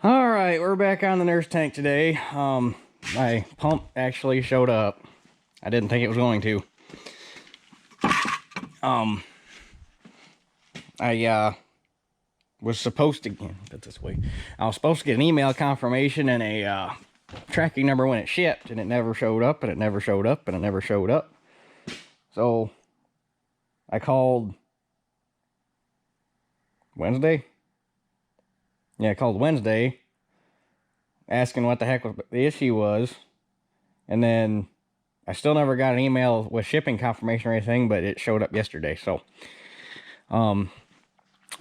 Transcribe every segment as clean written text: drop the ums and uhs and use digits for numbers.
All right, we're back on the nurse tank today. My pump actually showed up. I didn't think it was going to. I was supposed to put it this way. I was supposed to get an email confirmation and a tracking number when it shipped, and it never showed up, and it never showed up, and it never showed up. So I called Wednesday. Yeah, I called Wednesday, asking what the heck the issue was, and then I still never got an email with shipping confirmation or anything, but it showed up yesterday. So,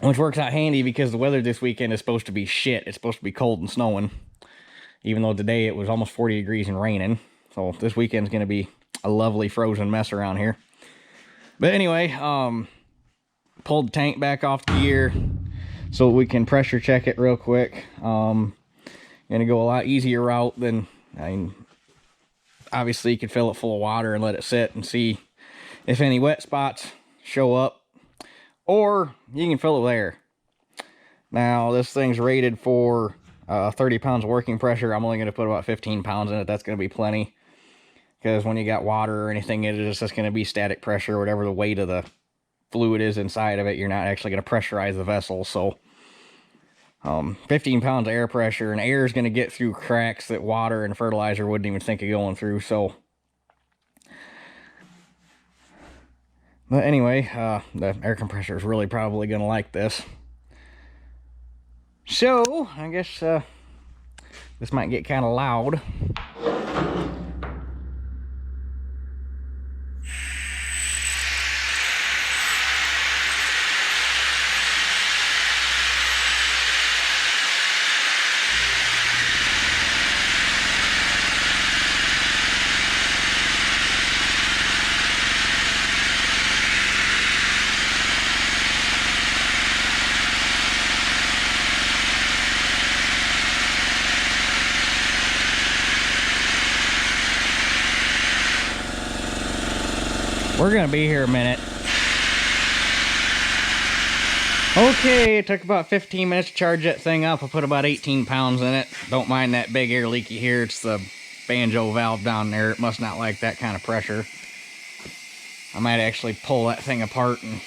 which works out handy because the weather this weekend is supposed to be shit. It's supposed to be cold and snowing, even though today it was almost 40 degrees and raining. So this weekend's going to be a lovely frozen mess around here. But anyway, pulled the tank back off the gear so we can pressure check it real quick. Gonna go a lot easier route than, obviously you could fill it full of water and let it sit and see if any wet spots show up, or you can fill it with air. Now this thing's rated for 30 pounds of working pressure. I'm only going to put about 15 pounds in it. That's going to be plenty, because when you got water or anything, it is just going to be static pressure, whatever the weight of the fluid is inside of it. You're not actually going to pressurize the vessel. So 15 pounds of air pressure, and air is going to get through cracks that water and fertilizer wouldn't even think of going through. So, but anyway, the air compressor is really probably going to like this. So I guess this might get kind of loud. We're gonna be here a minute. Okay, it took about 15 minutes to charge that thing up. I put about 18 pounds in it. Don't mind that big air leaky here. It's the banjo valve down there. It must not like that kind of pressure. I might actually pull that thing apart, and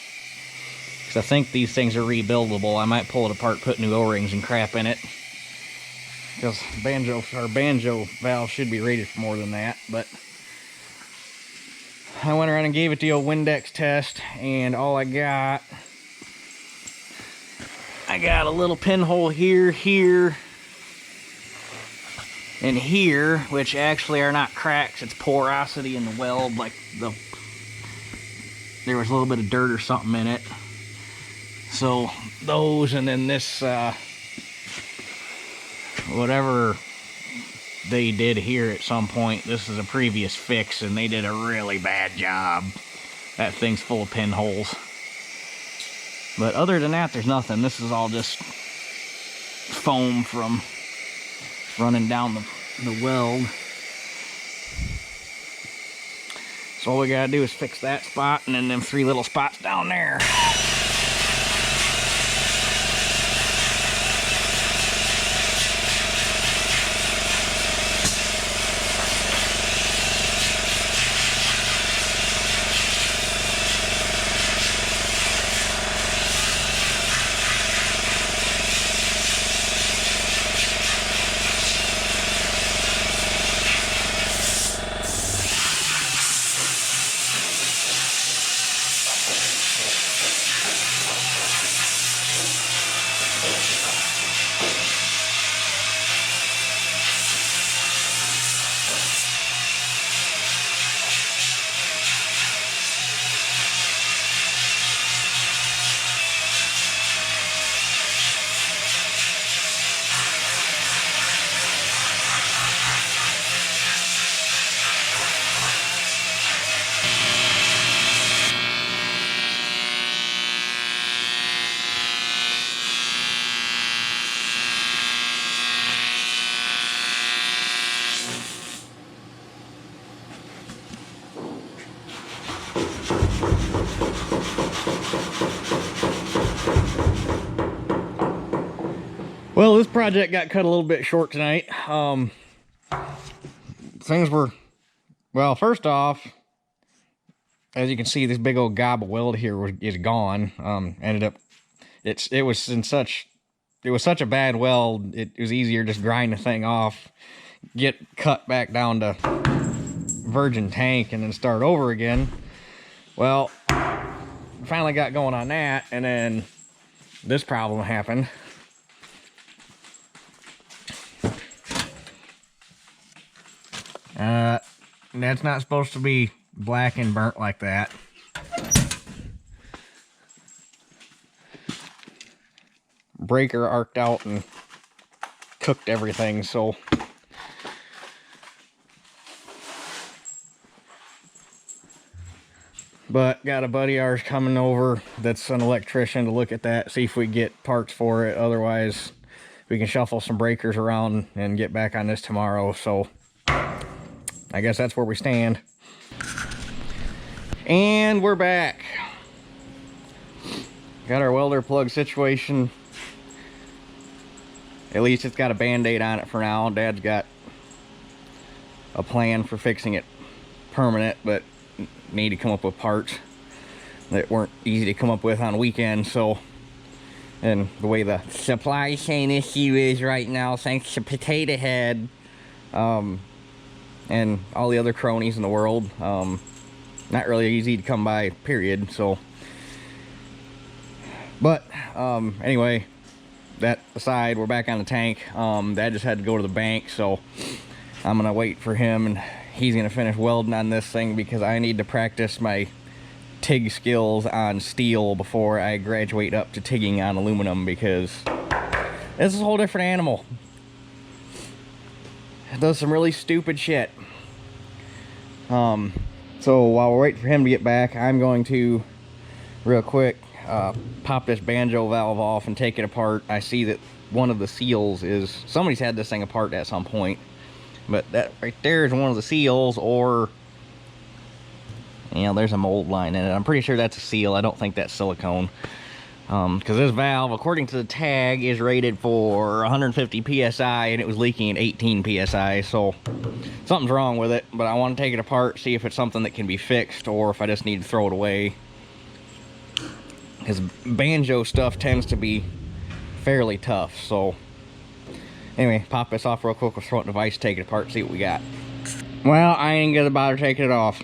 because I think these things are rebuildable, I might pull it apart, put new O-rings and crap in it. Because banjo valve should be rated for more than that, but I went around and gave it the old Windex test, and all I got a little pinhole here, and here, which actually are not cracks, it's porosity in the weld, like there was a little bit of dirt or something in it. So those, and then this, whatever they did here at some point, this is a previous fix, and they did a really bad job. That thing's full of pinholes. But other than that, there's nothing. This is all just foam from running down the weld. So all we gotta do is fix that spot, and then them 3 little spots down there. Well, this project got cut a little bit short tonight. Things were, well, first off, as you can see, this big old gob of weld here is gone. Ended up, it was such a bad weld, it was easier just grind the thing off, get cut back down to virgin tank, and then start over again. Well, finally got going on that, and then this problem happened. That's not supposed to be black and burnt like that. Breaker arced out and cooked everything, so but got a buddy of ours coming over that's an electrician to look at that, see if we get parts for it. Otherwise we can shuffle some breakers around and get back on this tomorrow. So I guess that's where we stand. And we're back. Got our welder plug situation. At least it's got a band-aid on it for now. Dad's got a plan for fixing it permanent, but need to come up with parts that weren't easy to come up with on weekends. So, and the way the supply chain issue is right now, thanks to Potato Head, and all the other cronies in the world, not really easy to come by, period. So, but anyway, that aside, we're back on the tank. Dad just had to go to the bank, so I'm gonna wait for him, and he's gonna finish welding on this thing because I need to practice my TIG skills on steel before I graduate up to TIGging on aluminum, because this is a whole different animal. It does some really stupid shit. So while we're waiting for him to get back, I'm going to real quick pop this banjo valve off and take it apart. I see that one of the seals is, somebody's had this thing apart at some point, but that right there is one of the seals, or you know, there's a mold line in it. I'm pretty sure that's a seal. I don't think that's silicone, because this valve, according to the tag, is rated for 150 psi, and it was leaking at 18 psi. So something's wrong with it, but I want to take it apart, see if it's something that can be fixed or if I just need to throw it away, because banjo stuff tends to be fairly tough. So anyway, pop this off real quick. We'll throw it in the vise, take it apart, see what we got. Well, I ain't gonna bother taking it off.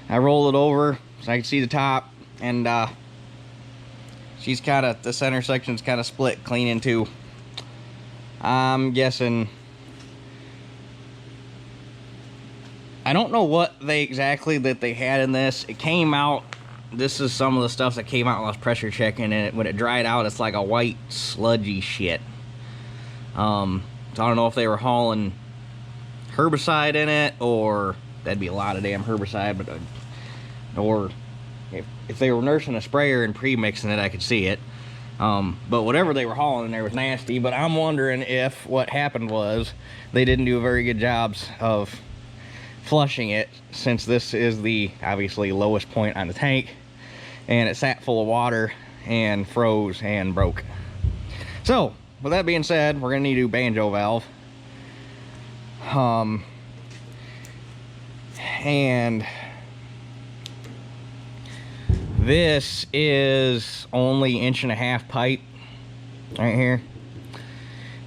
I roll it over so I can see the top, and she's kind of, the center section's kind of split clean in two. I'm guessing, I don't know what they exactly that they had in this. It came out, this is some of the stuff that came out when I was pressure checking, and when it dried out, it's like a white sludgy shit. So I don't know if they were hauling herbicide in it, or that'd be a lot of damn herbicide, but or if they were nursing a sprayer and pre-mixing it, I could see it. But whatever they were hauling in there was nasty. But I'm wondering if what happened was they didn't do a very good job of flushing it, since this is the obviously lowest point on the tank, and it sat full of water and froze and broke. So with that being said, we're gonna need a new banjo valve. And this is only 1.5 inch pipe right here,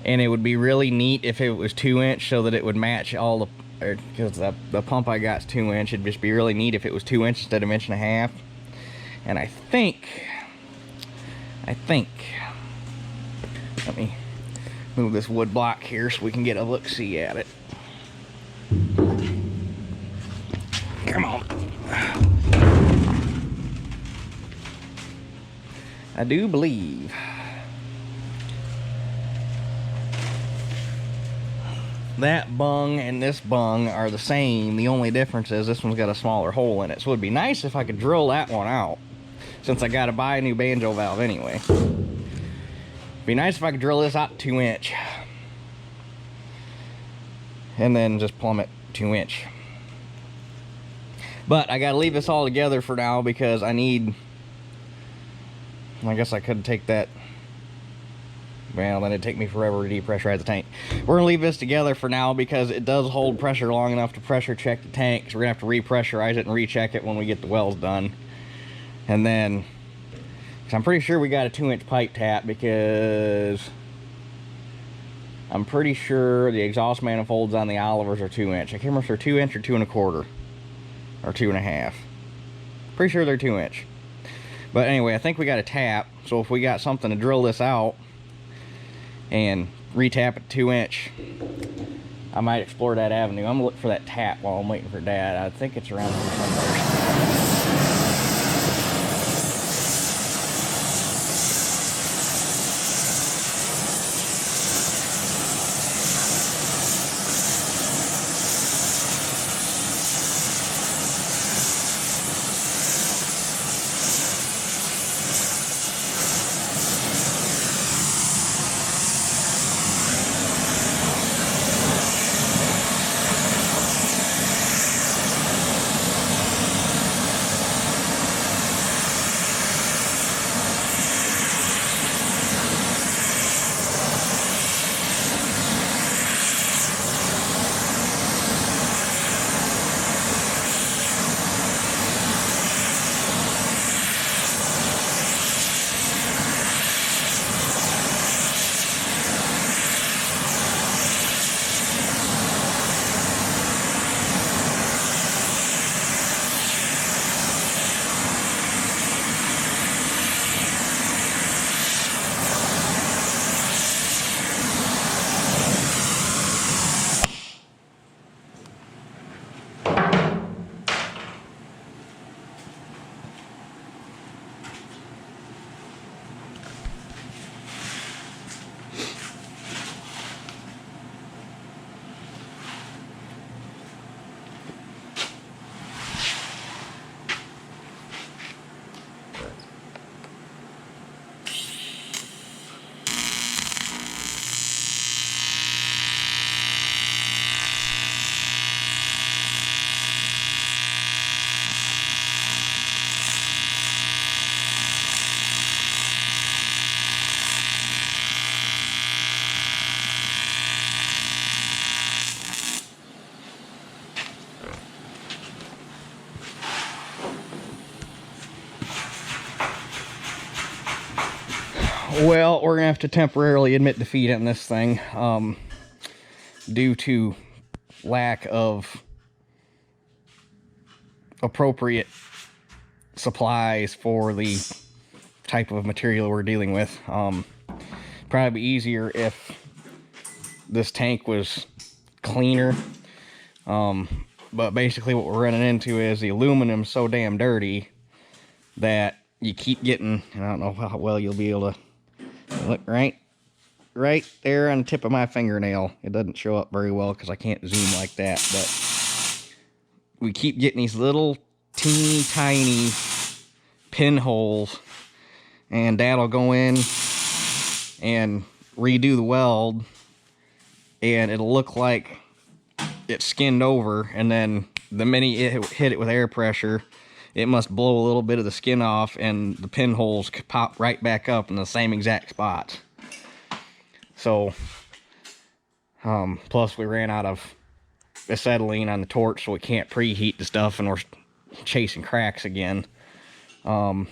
and it would be really neat if it was 2 inch, so that it would match all the, because the pump I got is 2 inch. It'd just be really neat if it was 2 inch instead of 1.5 inch. And I think let me move this wood block here so we can get a look-see at it. Come on. I do believe that bung and this bung are the same. The only difference is this one's got a smaller hole in it. So it'd be nice if I could drill that one out, since I gotta buy a new banjo valve anyway. Be nice if I could drill this out 2 inch, and then just plumb it 2 inch. But I gotta leave this all together for now, because I need, I guess I could take that well, then it'd take me forever to depressurize the tank. We're gonna leave this together for now because it does hold pressure long enough to pressure check the tank. So we're gonna have to repressurize it and recheck it when we get the welds done. And then, cause I'm pretty sure we got a 2-inch pipe tap, because I'm pretty sure the exhaust manifolds on the Olivers are 2-inch. I can't remember if they're 2-inch or 2 1/4 or 2 1/2. Pretty sure they're 2-inch. But anyway, I think we got a tap. So if we got something to drill this out and retap it 2-inch, I might explore that avenue. I'm gonna look for that tap while I'm waiting for Dad. I think it's around here somewhere. Well, we're gonna have to temporarily admit defeat on this thing, due to lack of appropriate supplies for the type of material we're dealing with. Probably be easier if this tank was cleaner, but basically what we're running into is the aluminum's so damn dirty that you keep getting, and I don't know how well you'll be able to look, right there on the tip of my fingernail. It doesn't show up very well because I can't zoom like that, but we keep getting these little teeny tiny pinholes, and Dad'll go in and redo the weld, and it'll look like it's skinned over, and then the minute it hit it with air pressure, it must blow a little bit of the skin off, and the pinholes pop right back up in the same exact spots. So, plus we ran out of acetylene on the torch, so we can't preheat the stuff, and we're chasing cracks again. So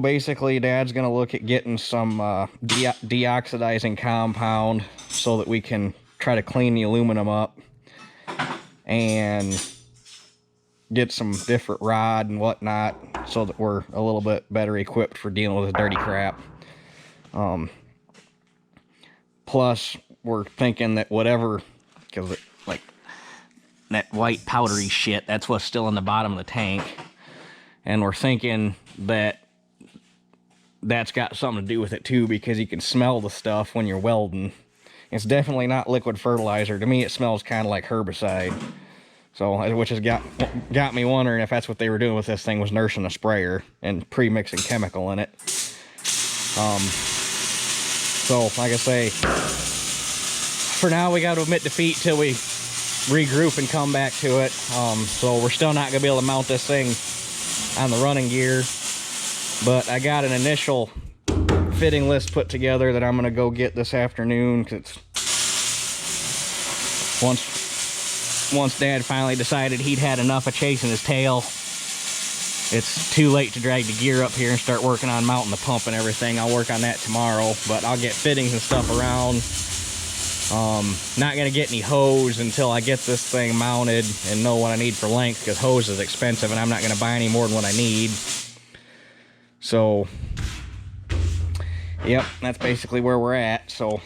basically, Dad's gonna look at getting some deoxidizing compound so that we can try to clean the aluminum up and get some different rod and whatnot so that we're a little bit better equipped for dealing with the dirty crap. Plus, we're thinking that whatever, because like that white powdery shit, that's what's still in the bottom of the tank, and we're thinking that that's got something to do with it too, because you can smell the stuff when you're welding. It's definitely not liquid fertilizer. To me, it smells kind of like herbicide. So, which has got me wondering if that's what they were doing with this thing, was nursing a sprayer and pre-mixing chemical in it. So, like I say, for now we got to admit defeat till we regroup and come back to it. So we're still not going to be able to mount this thing on the running gear, but I got an initial fitting list put together that I'm gonna go get this afternoon, because once Dad finally decided he'd had enough of chasing his tail, it's too late to drag the gear up here and start working on mounting the pump and everything. I'll work on that tomorrow, but I'll get fittings and stuff around. Not gonna get any hose until I get this thing mounted and know what I need for length, because hose is expensive and I'm not gonna buy any more than what I need. So, yep, that's basically where we're at. So,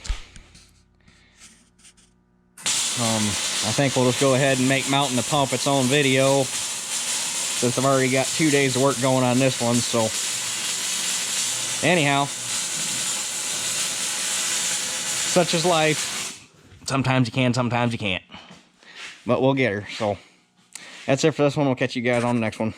I think we'll just go ahead and make mounting the pump its own video, since I've already got 2 days of work going on this one. So, anyhow, such is life. Sometimes you can, sometimes you can't. But we'll get her. So, that's it for this one. We'll catch you guys on the next one.